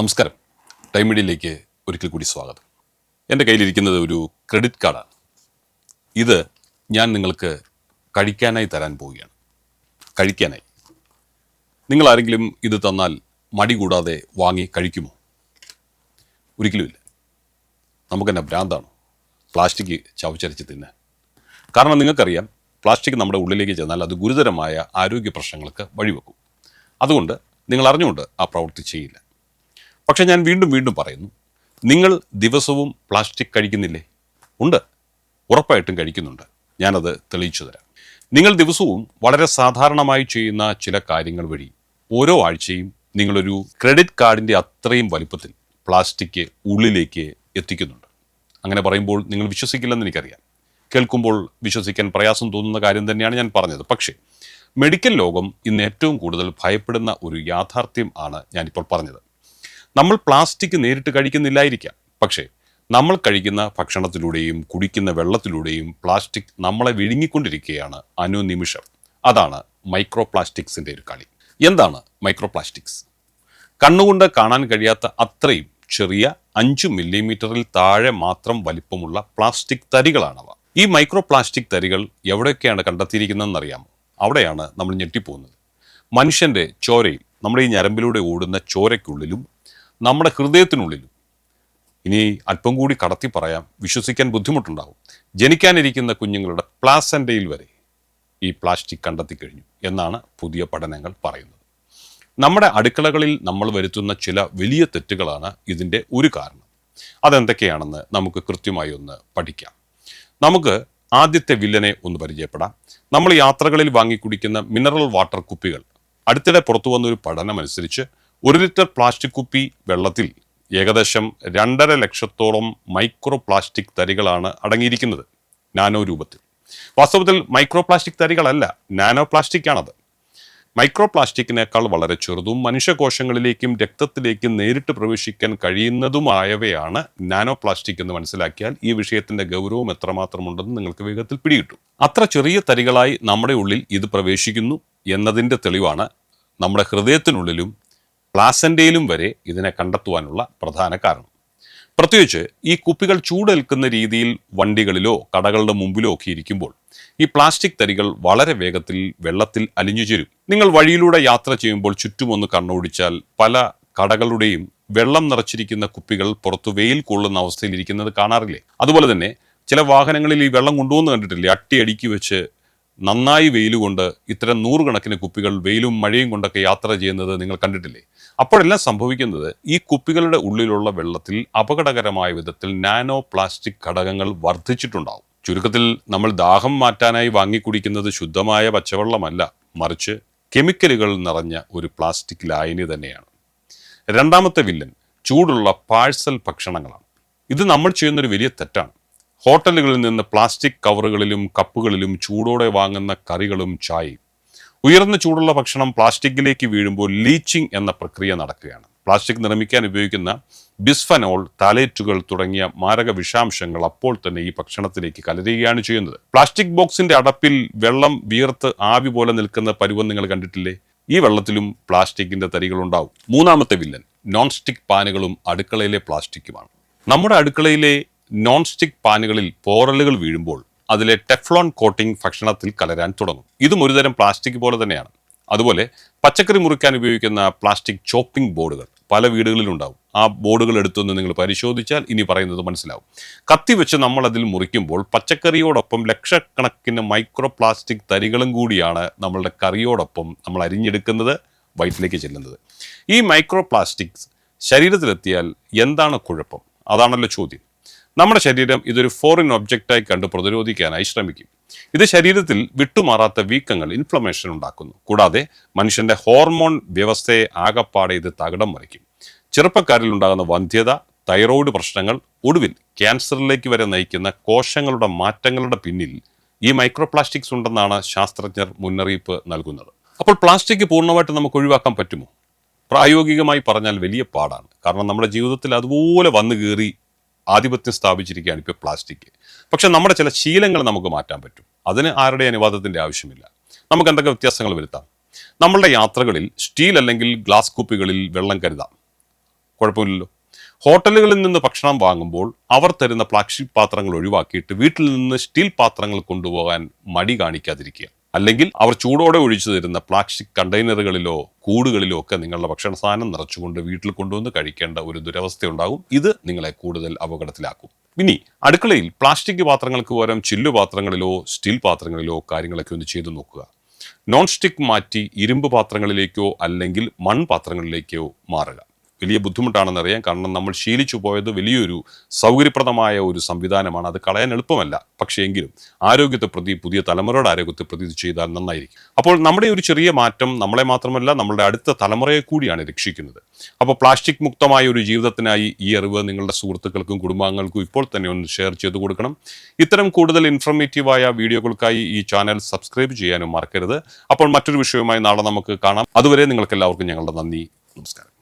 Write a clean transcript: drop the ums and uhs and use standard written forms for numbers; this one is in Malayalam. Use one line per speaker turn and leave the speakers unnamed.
നമസ്കാരം. ടൈം മീഡിയയിലേക്ക് ഒരിക്കൽ കൂടി സ്വാഗതം. എൻ്റെ കയ്യിലിരിക്കുന്നത് ഒരു ക്രെഡിറ്റ് കാർഡാണ്. ഇത് ഞാൻ നിങ്ങൾക്ക് കഴിക്കാനായി തരാൻ പോവുകയാണ്. കഴിക്കാനായി നിങ്ങൾ ആരെങ്കിലും ഇത് തന്നാൽ മടി കൂടാതെ വാങ്ങി കഴിക്കുമോ? ഒരിക്കലുമില്ല. നമുക്കെന്നെ ഭ്രാന്താണോ പ്ലാസ്റ്റിക് ചവച്ചരച്ച് തിന്നാൻ? കാരണം നിങ്ങൾക്കറിയാം, പ്ലാസ്റ്റിക് നമ്മുടെ ഉള്ളിലേക്ക് ചെന്നാൽ അത് ഗുരുതരമായ ആരോഗ്യ പ്രശ്നങ്ങൾക്ക് വഴിവെക്കും. അതുകൊണ്ട് നിങ്ങൾ അറിഞ്ഞുകൊണ്ട് ആ പ്രവൃത്തി ചെയ്യില്ല. പക്ഷെ ഞാൻ വീണ്ടും വീണ്ടും പറയുന്നു, നിങ്ങൾ ദിവസവും പ്ലാസ്റ്റിക് കഴിക്കുന്നില്ലേ? ഉണ്ട്, ഉറപ്പായിട്ടും കഴിക്കുന്നുണ്ട്. ഞാനത് തെളിയിച്ചു തരാം. നിങ്ങൾ ദിവസവും വളരെ സാധാരണമായി ചെയ്യുന്ന ചില കാര്യങ്ങൾ വഴി ഓരോ ആഴ്ചയും നിങ്ങളൊരു ക്രെഡിറ്റ് കാർഡിൻ്റെ അത്രയും വലിപ്പത്തിൽ പ്ലാസ്റ്റിക് ഉള്ളിലേക്ക് എത്തിക്കുന്നുണ്ട്. അങ്ങനെ പറയുമ്പോൾ നിങ്ങൾ വിശ്വസിക്കില്ലെന്ന് എനിക്കറിയാം. കേൾക്കുമ്പോൾ വിശ്വസിക്കാൻ പ്രയാസം തോന്നുന്ന കാര്യം തന്നെയാണ് ഞാൻ പറഞ്ഞത്. പക്ഷേ മെഡിക്കൽ ലോകം ഇന്ന് ഏറ്റവും കൂടുതൽ ഭയപ്പെടുന്ന ഒരു യാഥാർത്ഥ്യം ആണ് ഞാനിപ്പോൾ പറഞ്ഞത്. നമ്മൾ പ്ലാസ്റ്റിക് നേരിട്ട് കഴിക്കുന്നില്ലായിരിക്കാം, പക്ഷേ നമ്മൾ കഴിക്കുന്ന ഭക്ഷണത്തിലൂടെയും കുടിക്കുന്ന വെള്ളത്തിലൂടെയും പ്ലാസ്റ്റിക് നമ്മളെ വിഴുങ്ങിക്കൊണ്ടിരിക്കുകയാണ് അനുനിമിഷം. അതാണ് മൈക്രോ പ്ലാസ്റ്റിക്സിൻ്റെ ഒരു കളി. എന്താണ് മൈക്രോ പ്ലാസ്റ്റിക്സ്? കണ്ണുകൊണ്ട് കാണാൻ കഴിയാത്ത അത്രയും ചെറിയ 5 മില്ലിമീറ്ററിൽ താഴെ മാത്രം വലിപ്പമുള്ള പ്ലാസ്റ്റിക് തരികളാണവ. ഈ മൈക്രോ പ്ലാസ്റ്റിക് തരികൾ എവിടെയൊക്കെയാണ് കണ്ടെത്തിയിരിക്കുന്നതെന്ന് അറിയാമോ? അവിടെയാണ് നമ്മൾ ഞെട്ടിപ്പോകുന്നത്. മനുഷ്യൻ്റെ ചോരയിൽ, നമ്മുടെ ഈ ഞരമ്പിലൂടെ ഓടുന്ന ചോരയ്ക്കുള്ളിലും നമ്മുടെ ഹൃദയത്തിനുള്ളിലും, ഇനി അല്പം കൂടി കടത്തി പറയാം, വിശ്വസിക്കാൻ ബുദ്ധിമുട്ടുണ്ടാകും, ജനിക്കാനിരിക്കുന്ന കുഞ്ഞുങ്ങളുടെ പ്ലാസൻ്റയിൽ വരെ ഈ പ്ലാസ്റ്റിക് കണ്ടെത്തിക്കഴിഞ്ഞു എന്നാണ് പുതിയ പഠനങ്ങൾ പറയുന്നത്. നമ്മുടെ അടുക്കളകളിൽ നമ്മൾ വരുത്തുന്ന ചില വലിയ തെറ്റുകളാണ് ഇതിൻ്റെ ഒരു കാരണം. അതെന്തൊക്കെയാണെന്ന് നമുക്ക് കൃത്യമായി ഒന്ന് പഠിക്കാം. നമുക്ക് ആദ്യത്തെ വില്ലനെ ഒന്ന് പരിചയപ്പെടാം. നമ്മൾ യാത്രകളിൽ വാങ്ങിക്കുടിക്കുന്ന മിനറൽ വാട്ടർ കുപ്പികൾ. അടുത്തിടെ പുറത്തു വന്നൊരു പഠനമനുസരിച്ച് 1 ലിറ്റർ പ്ലാസ്റ്റിക് കുപ്പി വെള്ളത്തിൽ ഏകദേശം 2.5 ലക്ഷത്തോളം മൈക്രോ പ്ലാസ്റ്റിക് തരികളാണ് അടങ്ങിയിരിക്കുന്നത്, നാനോ രൂപത്തിൽ. വാസ്തവത്തിൽ മൈക്രോ പ്ലാസ്റ്റിക് തരികളല്ല, നാനോ പ്ലാസ്റ്റിക് ആണത്. മൈക്രോ പ്ലാസ്റ്റിക്കിനേക്കാൾ വളരെ ചെറുതും മനുഷ്യകോശങ്ങളിലേക്കും രക്തത്തിലേക്കും നേരിട്ട് പ്രവേശിക്കാൻ കഴിയുന്നതുമായവയാണ് നാനോ പ്ലാസ്റ്റിക് എന്ന് മനസ്സിലാക്കിയാൽ ഈ വിഷയത്തിന്റെ ഗൗരവം എത്രമാത്രമുണ്ടെന്ന് നിങ്ങൾക്ക് വേഗത്തിൽ പിടികിട്ടും. അത്ര ചെറിയ തരികളായി നമ്മുടെ ഉള്ളിൽ ഇത് പ്രവേശിക്കുന്നു എന്നതിൻ്റെ തെളിവാണ് നമ്മുടെ ഹൃദയത്തിനുള്ളിലും പ്ലാസൻ്റയിലും വരെ ഇതിനെ കണ്ടെത്തുവാനുള്ള പ്രധാന കാരണം. പ്രത്യേകിച്ച് ഈ കുപ്പികൾ ചൂടേൽക്കുന്ന രീതിയിൽ വണ്ടികളിലോ കടകളുടെ മുമ്പിലോ ഒക്കെ ഇരിക്കുമ്പോൾ ഈ പ്ലാസ്റ്റിക് തരികൾ വളരെ വേഗത്തിൽ വെള്ളത്തിൽ അലിഞ്ഞു ചേരും. നിങ്ങൾ വഴിയിലൂടെ യാത്ര ചെയ്യുമ്പോൾ ചുറ്റുമൊന്ന് കണ്ണോടിച്ചാൽ പല കടകളുടെയും വെള്ളം നിറച്ചിരിക്കുന്ന കുപ്പികൾ പുറത്തു വെയിൽ കൊള്ളുന്ന അവസ്ഥയിൽ ഇരിക്കുന്നത് കാണാറില്ലേ? അതുപോലെ തന്നെ ചില വാഹനങ്ങളിൽ ഈ വെള്ളം കൊണ്ടുവന്ന് കണ്ടിട്ടില്ലേ? അട്ടിയടിക്കി വെച്ച് നന്നായി വെയിൽ കൊണ്ട് ഇത്തരം 100 കണക്കിന് കുപ്പികൾ വെയിലും മഴയും കൊണ്ടൊക്കെ യാത്ര ചെയ്യുന്നത് നിങ്ങൾ കണ്ടിട്ടില്ലേ? അപ്പോഴെല്ലാം സംഭവിക്കുന്നത് ഈ കുപ്പികളുടെ ഉള്ളിലുള്ള വെള്ളത്തിൽ അപകടകരമായ വിധത്തിൽ നാനോ പ്ലാസ്റ്റിക് ഘടകങ്ങൾ വർദ്ധിച്ചിട്ടുണ്ടാവും. ചുരുക്കത്തിൽ നമ്മൾ ദാഹം മാറ്റാനായി വാങ്ങിക്കുടിക്കുന്നത് ശുദ്ധമായ പച്ചവെള്ളമല്ല, മറിച്ച് കെമിക്കലുകൾ നിറഞ്ഞ ഒരു പ്ലാസ്റ്റിക് ലായനി തന്നെയാണ്. രണ്ടാമത്തെ വില്ലൻ ചൂടുള്ള പാഴ്സൽ ഭക്ഷണങ്ങളാണ്. ഇത് നമ്മൾ ചെയ്യുന്നൊരു വലിയ തെറ്റാണ്. ഹോട്ടലുകളിൽ നിന്ന് പ്ലാസ്റ്റിക് കവറുകളിലും കപ്പുകളിലും ചൂടോടെ വാങ്ങുന്ന കറികളും ചായയും. ഉയർന്ന ചൂടുള്ള ഭക്ഷണം പ്ലാസ്റ്റിക്കിലേക്ക് വീഴുമ്പോൾ ലീച്ചിങ് എന്ന പ്രക്രിയ നടക്കുകയാണ്. പ്ലാസ്റ്റിക് നിർമ്മിക്കാൻ ഉപയോഗിക്കുന്ന ബിസ്ഫനോൾ, താലേറ്റുകൾ തുടങ്ങിയ മാരക വിഷാംശങ്ങൾ അപ്പോൾ തന്നെ ഈ ഭക്ഷണത്തിലേക്ക് കലരുകയാണ് ചെയ്യുന്നത്. പ്ലാസ്റ്റിക് ബോക്സിന്റെ അടപ്പിൽ വെള്ളം വിയർത്ത് ആവി പോലെ നിൽക്കുന്ന പരുവം നിങ്ങൾ കണ്ടിട്ടില്ലേ? ഈ വെള്ളത്തിലും പ്ലാസ്റ്റിക്കിന്റെ തരികളുണ്ടാവും. മൂന്നാമത്തെ വില്ലൻ നോൺ സ്റ്റിക് പാനുകളും അടുക്കളയിലെ പ്ലാസ്റ്റിക്കുമാണ്. നമ്മുടെ അടുക്കളയിലെ നോൺ സ്റ്റിക് പാനുകളിൽ പോറലുകൾ വീഴുമ്പോൾ അതിലെ ടെഫ്ലോൺ കോട്ടിംഗ് ഭക്ഷണത്തിൽ കലരാൻ തുടങ്ങും. ഇതും ഒരുതരം പ്ലാസ്റ്റിക് പോലെ തന്നെയാണ്. അതുപോലെ പച്ചക്കറി മുറിക്കാൻ ഉപയോഗിക്കുന്ന പ്ലാസ്റ്റിക് ചോപ്പിംഗ് ബോർഡുകൾ പല വീടുകളിലുണ്ടാവും. ആ ബോർഡുകൾ എടുത്തൊന്ന് നിങ്ങൾ പരിശോധിച്ചാൽ ഇനി പറയുന്നത് മനസ്സിലാവും. കത്തി വെച്ച് നമ്മൾ അതിൽ മുറിക്കുമ്പോൾ പച്ചക്കറിയോടൊപ്പം ലക്ഷക്കണക്കിന് മൈക്രോ പ്ലാസ്റ്റിക് തരികളും കൂടിയാണ് നമ്മളുടെ കറിയോടൊപ്പം നമ്മൾ അരിഞ്ഞെടുക്കുന്നത്, വയറ്റിലേക്ക് ചെല്ലുന്നത്. ഈ മൈക്രോ പ്ലാസ്റ്റിക്സ് ശരീരത്തിലെത്തിയാൽ എന്താണ് കുഴപ്പം? അതാണല്ലോ ചോദ്യം. നമ്മുടെ ശരീരം ഇതൊരു ഫോറിൻ ഒബ്ജക്റ്റായി കണ്ട് പ്രതിരോധിക്കാനായി ശ്രമിക്കും. ഇത് ശരീരത്തിൽ വിട്ടുമാറാത്ത വീക്കങ്ങൾ, ഇൻഫ്ലമേഷൻ ഉണ്ടാക്കുന്നു. കൂടാതെ മനുഷ്യന്റെ ഹോർമോൺ വ്യവസ്ഥയെ ആകപ്പാടെ ഇത് തകിടം മറിക്കും. ചെറുപ്പക്കാരിൽ ഉണ്ടാകുന്ന വന്ധ്യത, തൈറോയ്ഡ് പ്രശ്നങ്ങൾ, ഒടുവിൽ ക്യാൻസറിലേക്ക് വരെ നയിക്കുന്ന കോശങ്ങളുടെ മാറ്റങ്ങളുടെ പിന്നിൽ ഈ മൈക്രോ പ്ലാസ്റ്റിക്സ് ഉണ്ടെന്നാണ് ശാസ്ത്രജ്ഞർ മുന്നറിയിപ്പ് നൽകുന്നത്. അപ്പോൾ പ്ലാസ്റ്റിക് പൂർണ്ണമായിട്ട് നമുക്ക് ഒഴിവാക്കാൻ പറ്റുമോ? പ്രായോഗികമായി പറഞ്ഞാൽ വലിയ പാടാണ്. കാരണം നമ്മുടെ ജീവിതത്തിൽ അതുപോലെ വന്നു കയറി ആധിപത്യം സ്ഥാപിച്ചിരിക്കുകയാണ് ഇപ്പോൾ പ്ലാസ്റ്റിക്. പക്ഷെ നമ്മുടെ ചില ശീലങ്ങൾ നമുക്ക് മാറ്റാൻ പറ്റും. അതിന് ആരുടെ അനുവാദത്തിൻ്റെ ആവശ്യമില്ല. നമുക്ക് എന്തൊക്കെ വ്യത്യാസങ്ങൾ വരുത്താം? നമ്മളുടെ യാത്രകളിൽ സ്റ്റീൽ അല്ലെങ്കിൽ ഗ്ലാസ് കുപ്പികളിൽ വെള്ളം കരുതാം. കുഴപ്പമില്ലല്ലോ. ഹോട്ടലുകളിൽ നിന്ന് ഭക്ഷണം വാങ്ങുമ്പോൾ അവർ തരുന്ന പ്ലാസ്റ്റിക് പാത്രങ്ങൾ ഒഴിവാക്കിയിട്ട് വീട്ടിൽ നിന്ന് സ്റ്റീൽ പാത്രങ്ങൾ കൊണ്ടുപോകാൻ മടി കാണിക്കാതിരിക്കുക. അല്ലെങ്കിൽ അവർ ചൂടോടെ ഒഴിച്ചു തരുന്ന പ്ലാസ്റ്റിക് കണ്ടെയ്നറുകളിലോ കൂടുകളിലോ ഒക്കെ നിങ്ങളുടെ ഭക്ഷണ സാധനം നിറച്ചുകൊണ്ട് വീട്ടിൽ കൊണ്ടുവന്ന് കഴിക്കേണ്ട ഒരു ദുരവസ്ഥ ഉണ്ടാകും. ഇത് നിങ്ങളെ കൂടുതൽ അപകടത്തിലാക്കും. ഇനി അടുക്കളയിൽ പ്ലാസ്റ്റിക് പാത്രങ്ങൾക്ക് പകരം ചില്ലു പാത്രങ്ങളിലോ സ്റ്റീൽ പാത്രങ്ങളിലോ കാര്യങ്ങളൊക്കെ ഒന്ന് ചെയ്തു നോക്കുക. നോൺ സ്റ്റിക്ക് മാറ്റി ഇരുമ്പ് പാത്രങ്ങളിലേക്കോ അല്ലെങ്കിൽ മൺപാത്രങ്ങളിലേക്കോ മാറുക. വലിയ ബുദ്ധിമുട്ടാണെന്നറിയാം, കാരണം നമ്മൾ ശീലിച്ചു പോയത് വലിയൊരു സൗകര്യപ്രദമായ ഒരു സംവിധാനമാണ്. അത് കളയാൻ എളുപ്പമല്ല, പക്ഷേ എങ്കിലും ആരോഗ്യത്തെ പ്രതി, പുതിയ തലമുറയുടെ ആരോഗ്യത്തെ പ്രതി ഇത് ചെയ്താൽ നന്നായിരിക്കും. അപ്പോൾ നമ്മുടെ ഒരു ചെറിയ മാറ്റം നമ്മളെ മാത്രമല്ല നമ്മളുടെ അടുത്ത തലമുറയെ കൂടിയാണ് രക്ഷിക്കുന്നത്. അപ്പോൾ പ്ലാസ്റ്റിക് മുക്തമായ ഒരു ജീവിതത്തിനായി ഈ അറിവ് നിങ്ങളുടെ സുഹൃത്തുക്കൾക്കും കുടുംബാംഗങ്ങൾക്കും ഇപ്പോൾ തന്നെ ഒന്ന് ഷെയർ ചെയ്ത് കൊടുക്കണം. ഇത്തരം കൂടുതൽ ഇൻഫർമേറ്റീവായ വീഡിയോകൾക്കായി ഈ ചാനൽ സബ്സ്ക്രൈബ് ചെയ്യാനും മറക്കരുത്. അപ്പോൾ മറ്റൊരു വിഷയവുമായി നാളെ നമുക്ക് കാണാം. അതുവരെ നിങ്ങൾക്ക് എല്ലാവർക്കും ഞങ്ങളുടെ നന്ദി, നമസ്കാരം.